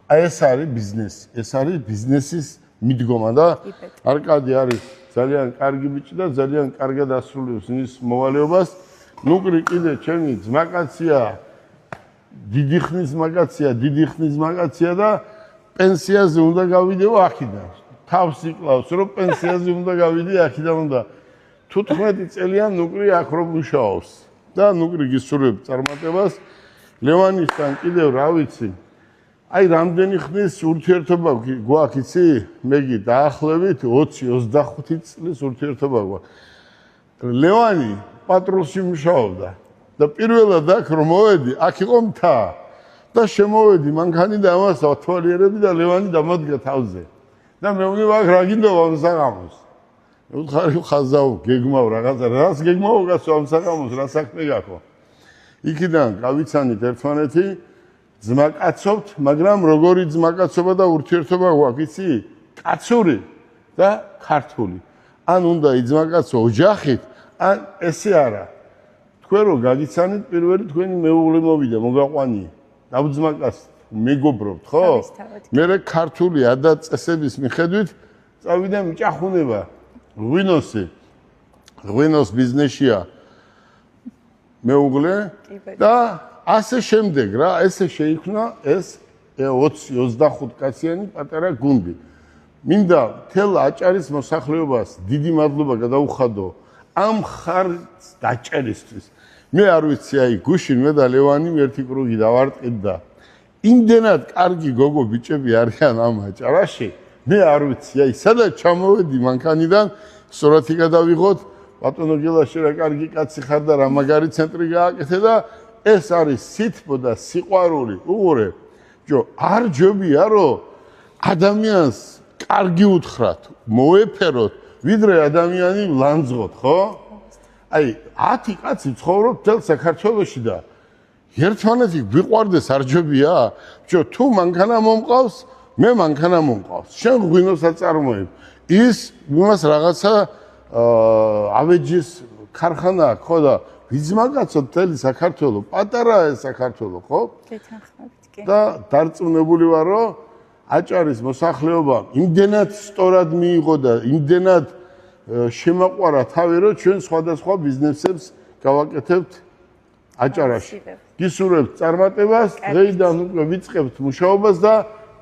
ეს არის ბიზნესი, ეს არის ბიზნესის მიდგომა და არკადი არის ძალიან კარგი ბიჭი და ძალიან კარგად ასრულებს მის მოვალეობას. ნუკრი კიდე ჩემი ძმაკაცია, დიდი ხნის მაგაცია და პენსიაზე უნდა გავიდეო აქედან. თავს იკლავს, რომ პენსიაზე უნდა გავიდე აქედან უნდა 15 წელიან ნუკრი აქ რომ მუშაობს და ნუკრი გისურვებ წარმატებას. ლევანისთან კიდევ რა ვიცი აი რამდენი ხნის ურთიერთობა გვაქვს იცი? მეგი დაახლოებით 20-25 წლის ურთიერთობა გვაქვს. ლევანი პატრულში მუშაობდა და პირველად აქ რომ მოვედი, აქ იყო მთა და შემოვედი მანქანი და ამას ათვალიერები და ლევანი დამადგა თავზე. და მე ვიმი ვაკ რა გინდობა ამ საღამოს. მე ვთხარი ხაზაო, გეგმაო რაღაცა, რას გეგმაო გასო ამ საღამოს, რა საქმე გაქვს? იქიდან გავიცანით ერთმანეთი, ძმაკაცობთ, მაგრამ როგორი ძმაკაცობა და ურთიერთობა გვაქვს, იცი? კაცური და ქართული. ან უნდა იძმაკაცო ოჯახით, ან ესე არა. თქვენ რო გაგიცანით, პირველი თქვენი მეუღლე მოვიდა, მოგაყვანი. დავძმაკაც მეგობრობთ, ხო? მე ქართული ადაწესების მიხედვით წავიდა მიჭახუნება. ღვინოს ბიზნესია მეუღლე და ასე შემდეგ რა, ესე შეიქმნა ეს 20-25 კაციანი პატარა გუნდი. მინდა თელ აჭარის მოსახლეობას დიდი მადლობა გადაუხადო ამ ხარს დაჭერისთვის. მე არ ვიცი აი გუშინ მე და ლევანი ერთი კრუგი დავარტყით და იმდენად კარგი გოგო ბიჭები არიან ამ აჭარაში. მე არ ვიცი აი სადაც ჩამოვედი მანქანიდან სურათი გადავიღოთ ბატონო გილაში რა კარგი კაცი ხარ და რა მაგარი ცენტრი გააკეთე და ეს არის სითბო და სიყვარული. უყურე ჯო არ ჯობია რომ ადამიანს კარგი უთხრათ, მოეფეროთ, ვიდრე ადამიანი ლანძღოთ, ხო? აი 10 კაცი ცხოვრობ თელ საქართველოში და ერთმანეთი გვიყვარდეს არ ჯობია? ჯო თუ მანქანა მომყავს, მე მანქანა მომყავს. შენ ღვინოს აწარმოებ. ის იმას რაღაცა ავეჯის ქარხანა აქვს, ხო და ვიზმაგაცო მთელი საქართველო, პატარაა ეს საქართველო, ხო? გეთანხმებით, კი. და დარწმუნებული ვარ, რომ აჭარის მოსახლეობა იმდენად სწორად მიიღო და იმდენად შემაყვარა თავი, რომ ჩვენ სხვადასხვა ბიზნესებს გავაკეთებთ აჭარაში. გისურვებთ წარმატებას, დღეიდან უკვე ვიწყებთ მუშაობას და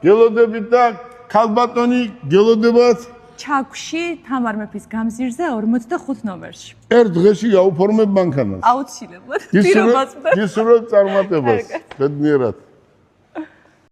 გელოდებით და ქალბატონი გელოდებათ ჩაქვში თამარ მეფის გამზირზე 45 ნომერში. ერთ დღეში გაუფორმებ მანქანას. აუცილებლად. პირობაც. გისურვებთ წარმატებას. ბედნიერად.